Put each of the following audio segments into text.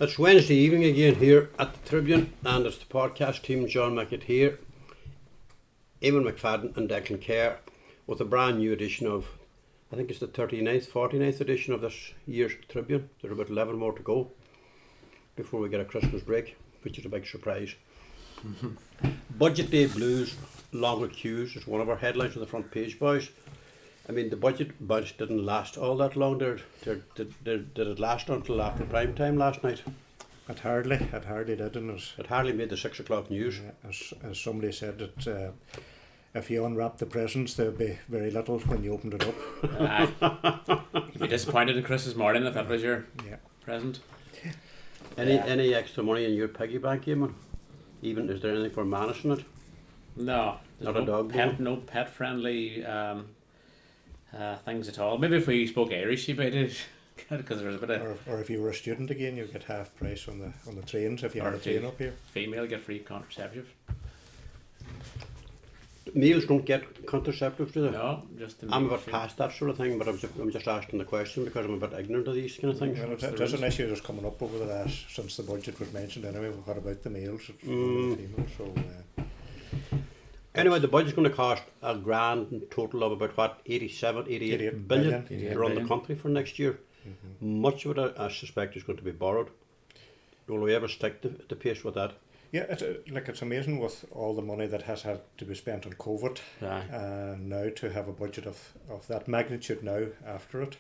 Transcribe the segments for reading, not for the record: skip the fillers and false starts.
It's Wednesday evening again here at the Tribune, and it's the podcast team. John Mackett here, Eamon McFadden and Declan Kerr with a brand new edition of, I think it's the 49th edition of this year's Tribune. There are about 11 more to go before we get a Christmas break, which is a big surprise. Budget Day Blues, longer queues is one of our headlines on the front page, boys. I mean, the budget bunch didn't last all that long. Did it last until after prime time last night? It hardly did, and it hardly made the 6 o'clock news. As somebody said, that if you unwrap the presents, there'll be very little when you opened it up. You'd be disappointed on Christmas morning if that was your present. Any extra money in your piggy bank, Eamon? Even is there anything for managing it? No, not a dog. No pet friendly. Things at all. Maybe if we spoke Irish, you might because there's a bit of. Or if you were a student again, you get half price on the trains if you have a train up here. Female get free contraceptive. Males don't get contraceptives, do they? No, just the. I'm a bit past that sort of thing, but I'm just asking the question because I'm a bit ignorant of these kind of things. Well, there's an issue that's coming up over the last since the budget was mentioned. Anyway, what about the males and the females? So. Anyway, the budget's going to cost a grand total of about what, 88 billion to run the country for next year. Mm-hmm. Much of it, I suspect, is going to be borrowed. Will we ever stick to pace with that? Yeah, it's amazing with all the money that has had to be spent on COVID, and now to have a budget of that magnitude now after it.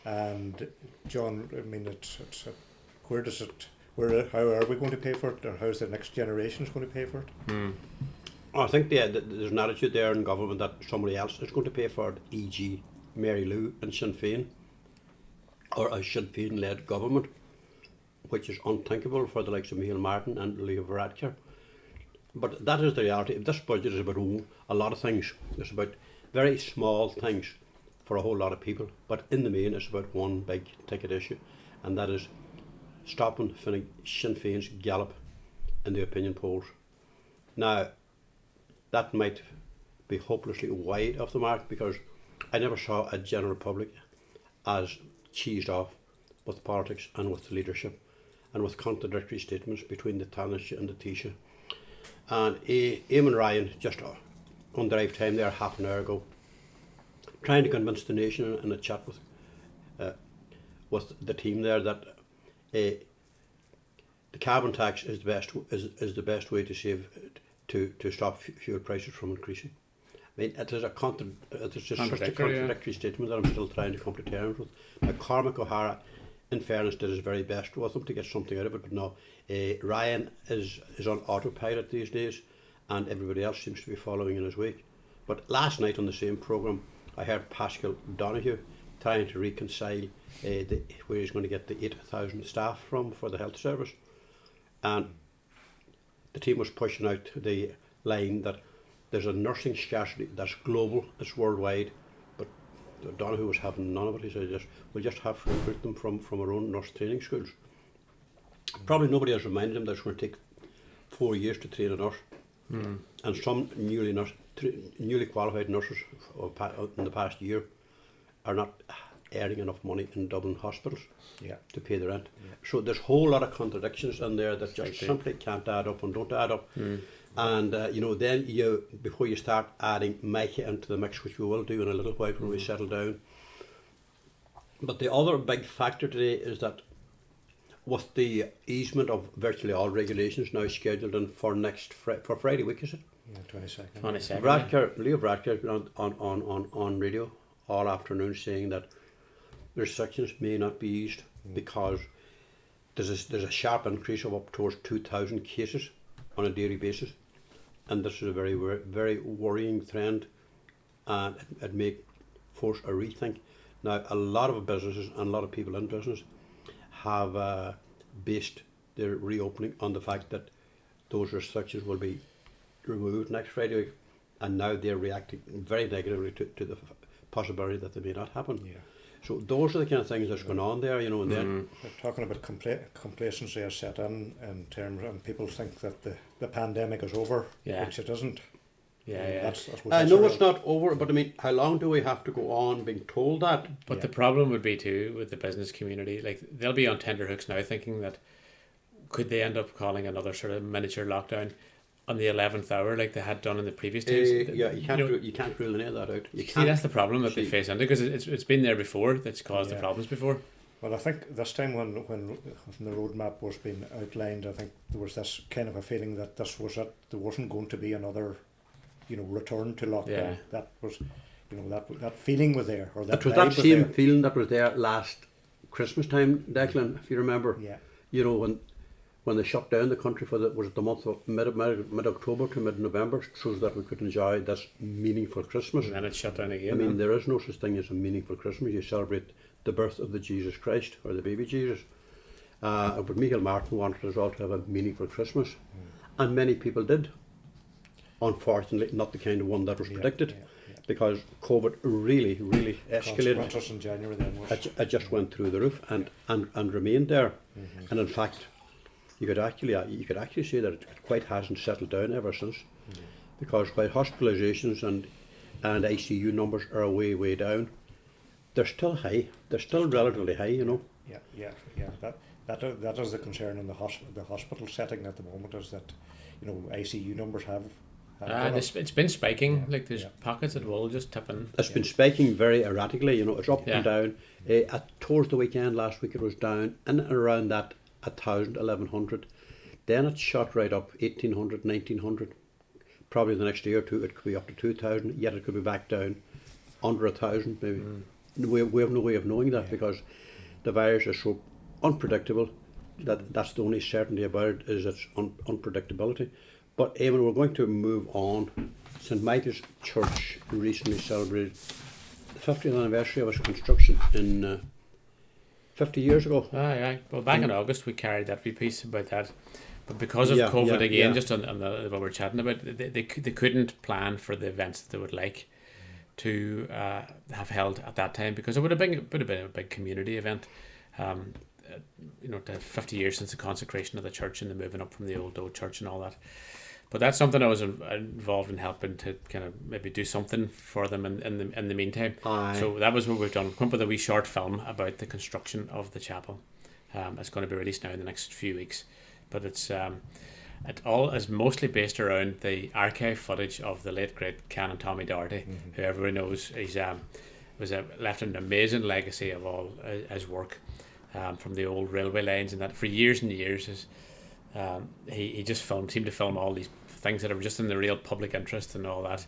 And John, I mean, how are we going to pay for it, or how's the next generation going to pay for it? I think there's an attitude there in government that somebody else is going to pay for it, e.g. Mary Lou and Sinn Féin, or a Sinn Féin led government, which is unthinkable for the likes of Micheál Martin and Leo Varadkar. But that is the reality. This budget is about a lot of things. It's about very small things for a whole lot of people, but in the main it's about one big ticket issue, and that is stopping Sinn Féin's gallop in the opinion polls. Now, that might be hopelessly wide of the mark because I never saw a general public as cheesed off with politics and with leadership and with contradictory statements between the Taoiseach and the Taoiseach. And Eamon Ryan, just on drive time there half an hour ago, trying to convince the nation in a chat with the team there that the carbon tax is the best way to save to stop fuel prices from increasing. I mean, it is just such a contradictory statement that I'm still trying to come to terms with. Now, Cormac O'Hara, in fairness, did his very best with them to get something out of it, but no, Ryan is on autopilot these days, and everybody else seems to be following in his wake. But last night on the same programme, I heard Pascal Donoghue trying to reconcile where he's going to get the 8,000 staff from for the health service, and the team was pushing out the line that there's a nursing scarcity that's global, it's worldwide, but Donoghue was having none of it. He said we'll just have to recruit them from our own nurse training schools. Probably nobody has reminded him that it's going to take 4 years to train a nurse, and some newly qualified nurses in the past year are not earning enough money in Dublin hospitals to pay the rent. So there's a whole lot of contradictions in there that just simply can't add up and don't add up. And then before you start adding Micah into the mix, which we will do in a little while when we settle down. But the other big factor today is that with the easement of virtually all regulations now scheduled in for for Friday week, is it? Yeah, 22nd. Leo Varadkar has been on radio all afternoon saying that restrictions may not be eased because there's a sharp increase of up towards 2,000 cases on a daily basis, and this is a very, very worrying trend, and it may force a rethink. Now, a lot of businesses and a lot of people in business have based their reopening on the fact that those restrictions will be removed next Friday week, and now they're reacting very negatively to the possibility that they may not happen. Yeah. So those are the kind of things that's going on there, and then they're talking about complacency has set in terms, and people think that the pandemic is over, which it isn't. I know it's not over, but I mean, how long do we have to go on being told that? But the problem would be too with the business community, like they'll be on tenterhooks now thinking that could they end up calling another sort of miniature lockdown on the 11th hour like they had done in the previous days? Yeah, you can't rule any of that out. You see, can't. That's the problem that they face into, because it's been there before. That's caused the problems before. Well, I think this time when the roadmap was being outlined, I think there was this kind of a feeling that this was it. There wasn't going to be another, return to lockdown. Yeah. That was, that feeling was there, or that. It was that same feeling that was there last Christmas time, Declan, if you remember. Yeah. When they shut down the country for the month of mid-October to mid-November, so that we could enjoy this meaningful Christmas. And then it shut down again. I mean, there is no such thing as a meaningful Christmas. You celebrate the birth of the Jesus Christ, or the baby Jesus. But Michael Martin wanted us all to have a meaningful Christmas. And many people did. Unfortunately, not the kind of one that was predicted. Because COVID really escalated. In January then was. It just went through the roof and remained there. And in fact, you could actually say that it quite hasn't settled down ever since. Because while hospitalizations and ICU numbers are way down, they're still high. They're still relatively high, Yeah. That is the concern in the hospital setting at the moment, is that ICU numbers have it's been spiking. Like there's pockets that will just tip in. It's been spiking very erratically. It's up and down. Towards the weekend last week, it was down and around that 1,000, 1,100. Then it shot right up 1,800, 1,900. Probably the next day or two, it could be up to 2,000. Yet it could be back down under 1,000 maybe. We have no way of knowing that because the virus is so unpredictable that's the only certainty about it, is its unpredictability. But Eamon, we're going to move on. St. Michael's Church recently celebrated the 50th anniversary of its construction in 50 years ago. Aye. Well, back in August we carried that wee piece about that. But because of COVID again, just on what we're chatting about, they couldn't plan for the events that they would like to have held at that time, because it would have been a big community event. To 50 years since the consecration of the church and the moving up from the old church and all that. But that's something I was involved in helping to kind of maybe do something for them in the meantime. Aye. So that was what we've done. Come up with a wee short film about the construction of the chapel. It's going to be released now in the next few weeks. But it all is mostly based around the archive footage of the late great Canon Tommy Doherty, who everybody knows left an amazing legacy of all his work from the old railway lines, and that for years and years he just seemed to film all these things that are just in the real public interest and all that.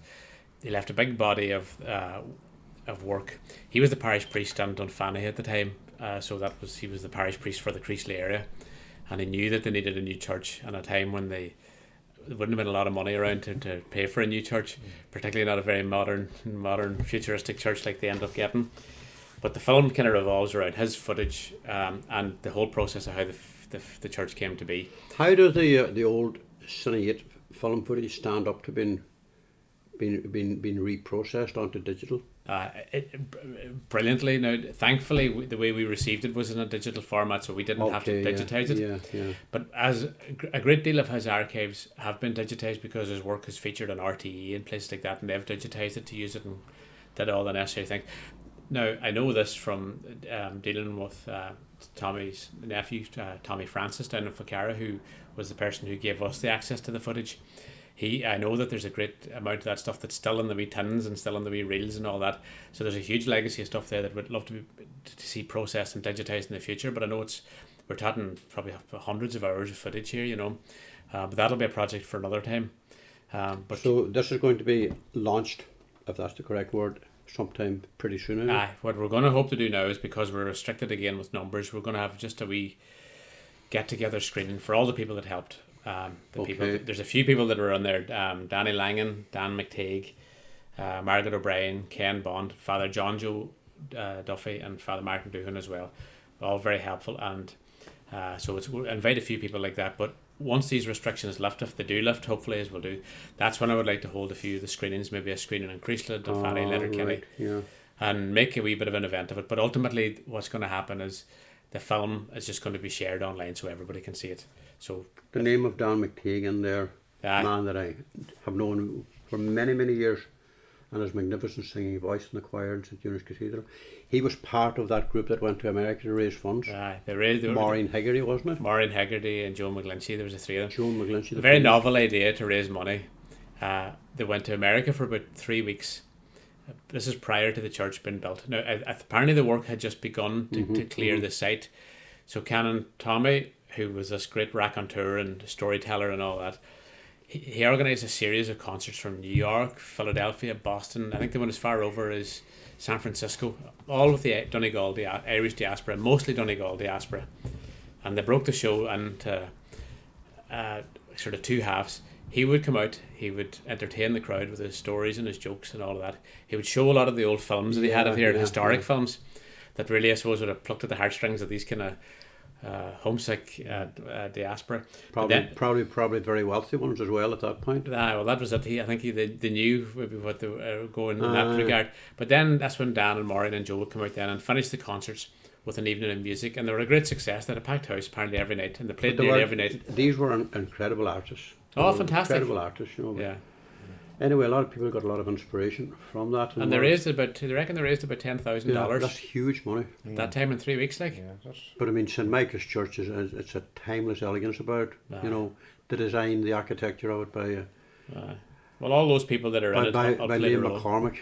He left a big body of work. He was the parish priest in Dunfanny at the time, he was the parish priest for the Creasley area, and he knew that they needed a new church in a time when there wouldn't have been a lot of money around to pay for a new church, particularly not a very modern futuristic church like they end up getting. But the film kind of revolves around his footage and the whole process of how the church came to be. How does the old Cine 8 film footage stand up to being reprocessed onto digital? Brilliantly. Now, thankfully, the way we received it was in a digital format, so we didn't have to digitize it. Yeah. But as a great deal of his archives have been digitized because his work is featured on RTE and places like that, and they've digitized it to use it and did all the necessary things. Now, I know this from dealing with Tommy's nephew, Tommy Francis, down in Ficarra, who was the person who gave us the access to the footage. I know that there's a great amount of that stuff that's still in the wee tins and still in the wee reels and all that. So there's a huge legacy of stuff there that we'd love to see processed and digitized in the future. But I know we're talking probably hundreds of hours of footage here, but that'll be a project for another time. So this is going to be launched, if that's the correct word, sometime pretty soon. What we're going to hope to do now is, because we're restricted again with numbers, we're going to have just a wee get-together screening for all the people that helped. People, there's a few people that were on there: Danny Langan, Dan McTague, Margaret O'Brien, Ken Bond, Father John Joe Duffy, and Father Martin Doohan as well. All very helpful, and so we'll invite a few people like that. But once these restrictions lift, if they do lift, hopefully as we'll do, that's when I would like to hold a few of the screenings, maybe a screening in Creasley, Dunfanny, Letterkenny, and make a wee bit of an event of it. But ultimately, what's going to happen is the film is just going to be shared online so everybody can see it. So the name of Dan McTague in there, man that I have known for many, many years, and his magnificent singing voice in the choir in St. Eunice Cathedral. He was part of that group that went to America to raise funds. They raised Maureen Hegarty, wasn't it? Maureen Hegarty and Joan McGlinchey. There was the three of them. Joan McGlinchey. A very novel idea to raise money. They went to America for about 3 weeks. This is prior to the church being built. Now, apparently the work had just begun to clear the site. So Canon Tommy, who was this great raconteur and storyteller and all that, he organised a series of concerts from New York, Philadelphia, Boston. I think they went as far over as San Francisco, all with the Donegal, the Irish diaspora, mostly Donegal diaspora. And they broke the show into sort of two halves. He would come out, he would entertain the crowd with his stories and his jokes and all of that. He would show a lot of the old films that he had here, historic films, that really, I suppose, would have plucked at the heartstrings of these kind of homesick diaspora. Probably very wealthy ones as well at that point. Well, that was it. I think they knew maybe what they were going in that regard. But then that's when Dan and Maureen and Joe would come out then and finish the concerts with an evening of music, and they were a great success. They had a packed house apparently every night, and they played nearly every night. These were incredible artists. Fantastic! Incredible artists, you know. Yeah. Anyway, a lot of people got a lot of inspiration from that. And they reckon they raised about $10,000. That's huge money. At that time in 3 weeks, like. Yeah, but I mean, St. Michael's Church it's a timeless elegance about you know, the design, the architecture of it by. Well, all those people that are in it by Liam role. McCormick.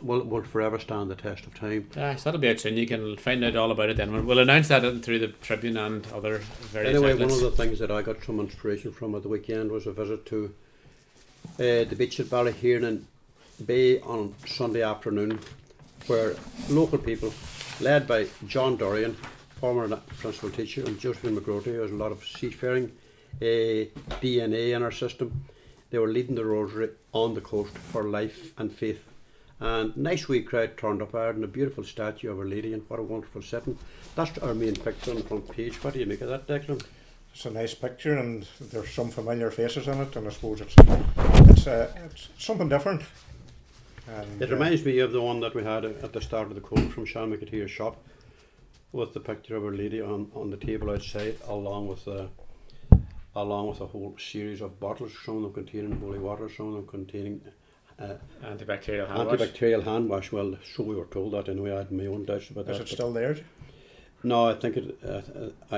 Will forever stand the test of time. So that'll be out soon. You can find out all about it then. We'll announce that through the Tribune and other various outlets. One of the things that I got some inspiration from at the weekend was a visit to the beach at Ballahiernan Bay on Sunday afternoon, where local people, led by John Dorian, former principal teacher, and Josephine McGroty, who has a lot of seafaring DNA in our system, they were leading the rosary on the coast for life and faith. And nice wee crowd turned up out, and a beautiful statue of Our Lady, and what a wonderful setting. That's our main picture on the front page. What do you make of that, Declan? It's a nice picture, and there's some familiar faces in it, and I suppose it's something different. And it reminds me of the one that we had at the start of the course from Sean McAteer's shop, with the picture of Our Lady on the table outside, along with a whole series of bottles, some of them containing holy water, some of them containing antibacterial hand wash. Well, so we were told that anyway. I had my own doubts about that. Is it still there? No, I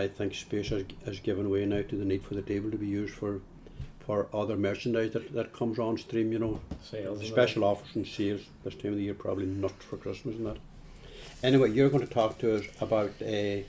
think space has given way now to the need for the table to be used for other merchandise that comes on stream, you know. Sales, special offers and sales this time of the year, probably not for Christmas and that. Anyway, you're going to talk to us about an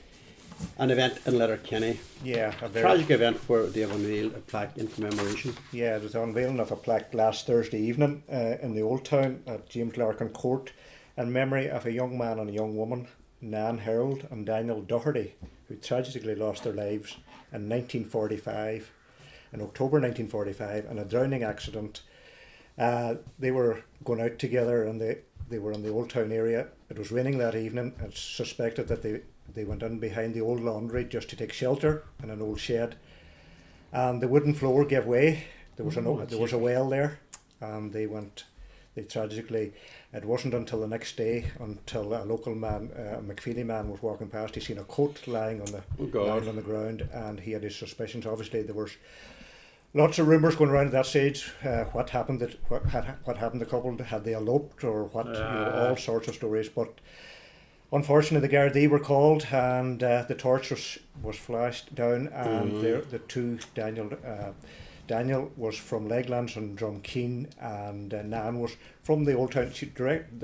event in Letterkenny. Yeah, a tragic event where they have unveiled a plaque in commemoration. Yeah, it was the unveiling of a plaque last Thursday evening in the Old Town at James Larkin Court in memory of a young man and a young woman, Nan Harold and Daniel Doherty, who tragically lost their lives in 1945, in October 1945, in a drowning accident. They were going out together, and they were in the Old Town area. It was raining that evening. It's suspected that they went in behind the old laundry just to take shelter in an old shed, and the wooden floor gave way. There was a well there, and they tragically. It wasn't until the next day, until a local man, a McFeely man, was walking past. He seen a coat lying on the ground, and he had his suspicions. Obviously, there was lots of rumours going around at that stage. What happened to the couple? Had they eloped or what? All sorts of stories. But unfortunately, the Gardaí were called, and the torch was flashed down, and the two Daniel was from Leglands and Drumkeen, and Nan was from the Old Town.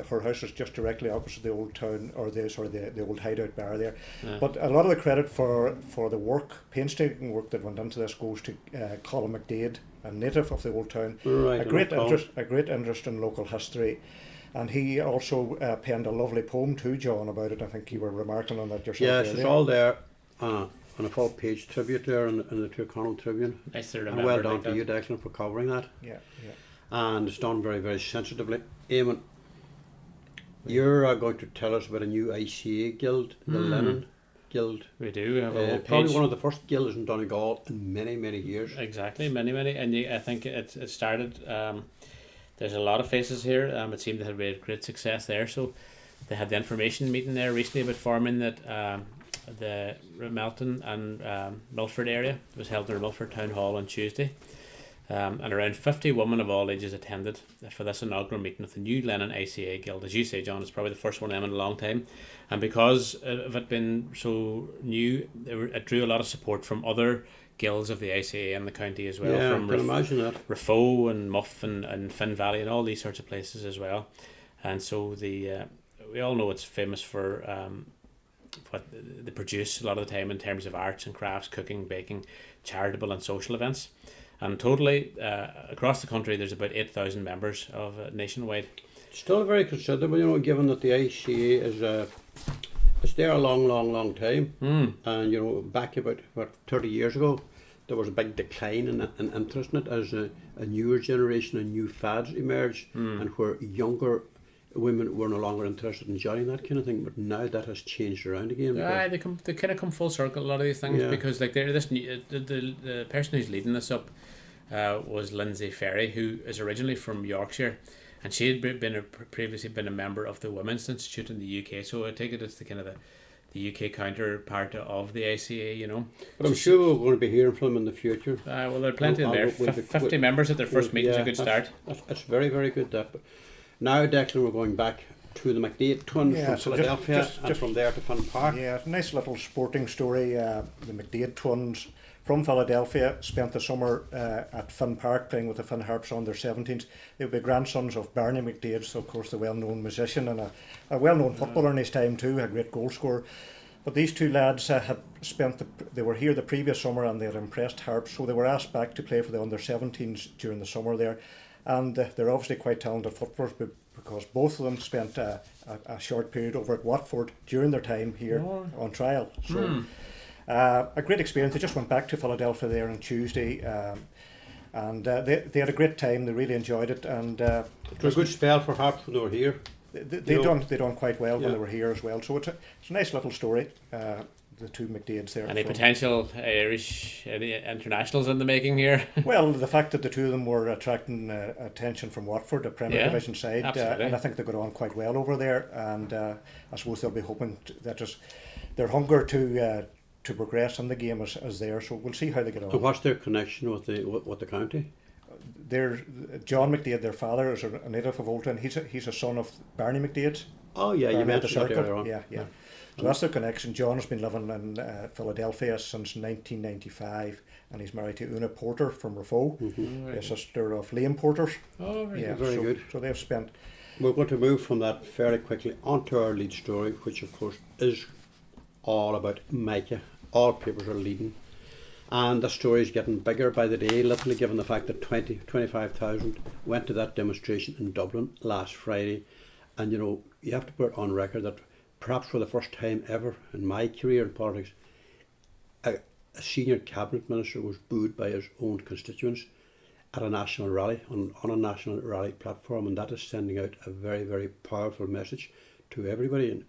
Her house was just directly opposite the Old Town, or the old hideout bar there. Yeah. But a lot of the credit for the painstaking work that went into this goes to Colin McDade, a native of the Old Town. Right, a great interest in local history. And he also penned a lovely poem too, John, about it. I think you were remarking on that yourself. Yes, it's all there. On a full page tribute there in the Tirconaill Tribune. Nice to remember. And well done to you, Declan, for covering that. Yeah. And it's done very, very sensitively. Eamon, you're going to tell us about a new ICA guild, the Linen Guild. We do. We have a whole page. Probably one of the first guilds in Donegal in many, many years. Exactly, many. And I think it started. There's a lot of faces here. It seemed to have made great success there. So they had the information meeting there recently about forming that. The Melton and Milford area. It was held in Milford Town Hall on Tuesday. And around 50 women of all ages attended for this inaugural meeting of the new Lennon ICA Guild. As you say, John, it's probably the first one of them in a long time. And because of it being so new, it drew a lot of support from other guilds of the ICA in the county as well. Yeah, from I can imagine that. Rafo and Muff and Finn Valley and all these sorts of places as well. And so we all know it's famous for what they produce a lot of the time in terms of arts and crafts, cooking, baking, charitable and social events. And totally, across the country, there's about 8,000 members of nationwide. Still very considerable, given that the ICA is it's there a long time. And, back about 30 years ago, there was a big decline in interest in it as a newer generation and new fads emerged, and where younger women were no longer interested in joining that kind of thing, but now that has changed around again. Yeah, they kind of come full circle, a lot of these things, because like the person who's leading this up was Lindsay Ferry, who is originally from Yorkshire, and she had previously been a member of the Women's Institute in the UK. So I take it it's the kind of the UK counterpart of the ICA, But I'm sure we're going to be hearing from them in the future. Well, there are plenty in there. 50 members at their first meeting is a good start. That's very, very good. That. But now, Declan, we're going back to the McDade twins from Philadelphia, and from there to Finn Park. Yeah, nice little sporting story. The McDade twins from Philadelphia spent the summer at Finn Park playing with the Finn Harps on their 17s. They would be grandsons of Barney McDade, so of course the well-known musician and a well-known footballer in his time too, a great goal scorer. But these two lads they were here the previous summer and they had impressed Harps, so they were asked back to play for the under-17s during the summer there. And they're obviously quite talented footballers because both of them spent a short period over at Watford during their time here on trial. So a great experience. They just went back to Philadelphia there on Tuesday, and they had a great time. They really enjoyed it, and it was a good spell for Harps when they were here. They done quite well when they were here as well. So it's a nice little story. The two McDades there. Any potential Irish internationals in the making here? Well, the fact that the two of them were attracting attention from Watford, a Premier Division side, and I think they got on quite well over there. And I suppose they'll be hoping that their hunger to progress in the game is there. So we'll see how they get on. So what's their connection with the county? John McDade, their father, is a native of Oldtown. He's a son of Barney McDade. Oh yeah, you mentioned that earlier on. Yeah. So that's their connection. John has been living in Philadelphia since 1995, and he's married to Una Porter from Rafo, a sister of Liam Porter's. Oh, very good. So they've spent. We're going to move from that fairly quickly onto our lead story, which of course is all about Micah. All papers are leading, and the story is getting bigger by the day, literally, given the fact that 25,000 went to that demonstration in Dublin last Friday. And you have to put on record that perhaps for the first time ever in my career in politics, a senior cabinet minister was booed by his own constituents at a national rally, on a national rally platform, and that is sending out a very, very powerful message to everybody. And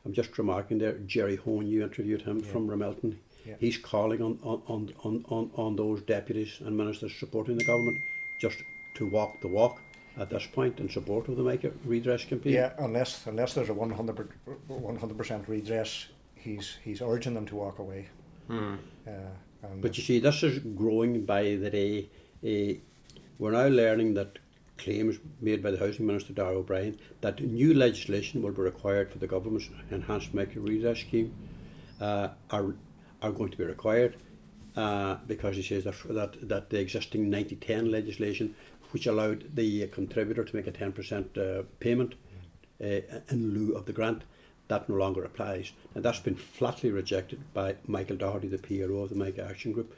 I'm just remarking there, Jerry Hone, you interviewed him from Ramelton. Yeah. He's calling on those deputies and ministers supporting the government just to walk the walk at this point in support of the Micah redress campaign. Yeah, unless there's a 100% redress, he's urging them to walk away. But you see, this is growing by the day. We're now learning that claims made by the Housing Minister, Darragh O'Brien, that new legislation will be required for the government's enhanced Micah redress scheme are going to be required because he says that the existing 90-10 legislation, which allowed the contributor to make a 10% payment in lieu of the grant, that no longer applies. And that's been flatly rejected by Michael Doherty, the PRO of the Micah Action Group.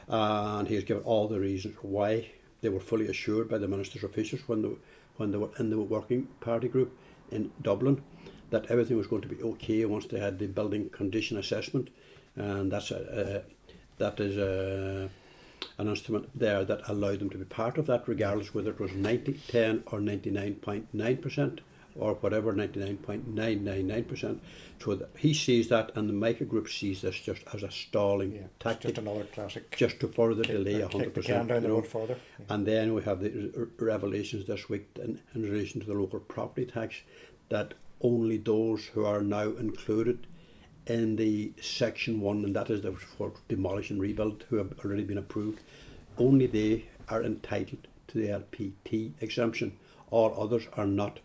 And he has given all the reasons why. They were fully assured by the minister's officials when they were in the working party group in Dublin that everything was going to be okay once they had the building condition assessment. And that is an instrument there that allowed them to be part of that, regardless whether it was 90, 10 or 99.9% or whatever, 99.999%. So that he sees that, and the Micah Group sees this just as a stalling tactic. Just another classic. Just to further delay 100%. Kick the can down the road further. And then we have the revelations this week in relation to the local property tax, that only those who are now included in the Section 1, and that is for demolish and rebuild, who have already been approved, only they are entitled to the LPT exemption. All others are not.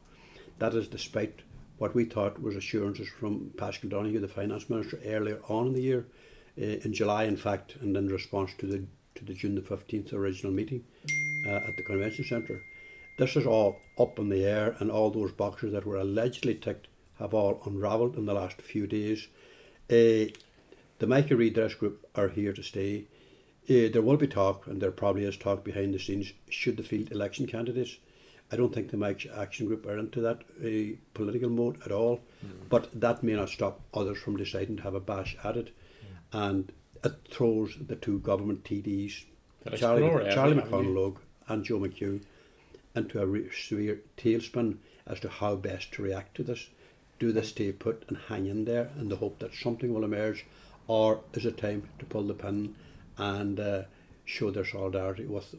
That is despite what we thought was assurances from Paschal Donegal, the Finance Minister, earlier on in the year, in July in fact, and in response to the June the 15th original meeting at the Convention Centre. This is all up in the air, and all those boxes that were allegedly ticked have all unravelled in the last few days. The Michael Redress Group are here to stay. There will be talk, and there probably is talk behind the scenes, should the field election candidates. I don't think the Mike Action Group are into that political mode at all, but that may not stop others from deciding to have a bash at it. And it throws the two government TDs, Charlie McConalogue and Joe McHugh, into a severe tailspin as to how best to react to this. Do they stay put and hang in there in the hope that something will emerge, or is it time to pull the pin and show their solidarity with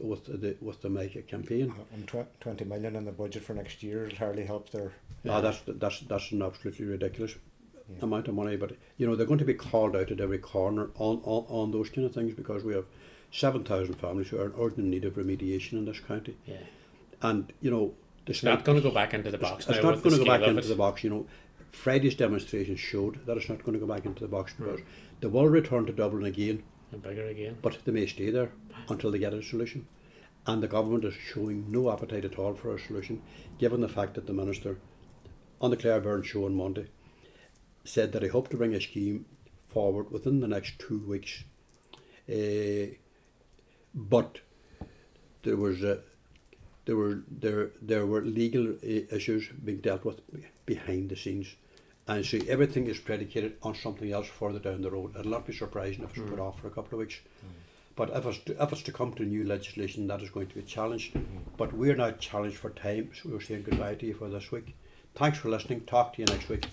the Micah campaign? And 20 million in the budget for next year will hardly help their. That's an absolutely ridiculous amount of money. But they're going to be called out at every corner on those kind of things, because we have 7,000 families who are in urgent need of remediation in this county. Yeah. And it's not going to go back into the box. It's not going to go back into the box. Friday's demonstration showed that it's not going to go back into the box, because they will return to Dublin again. And bigger again. But they may stay there until they get a solution. And the government is showing no appetite at all for a solution, given the fact that the Minister, on the Claire Byrne show on Monday, said that he hoped to bring a scheme forward within the next 2 weeks. But there were legal issues being dealt with behind the scenes. And so everything is predicated on something else further down the road. It'll not be surprising if it's put off for a couple of weeks. But if it's to come to new legislation, that is going to be challenged. But we're now challenged for time, so we're saying goodbye to you for this week. Thanks for listening. Talk to you next week.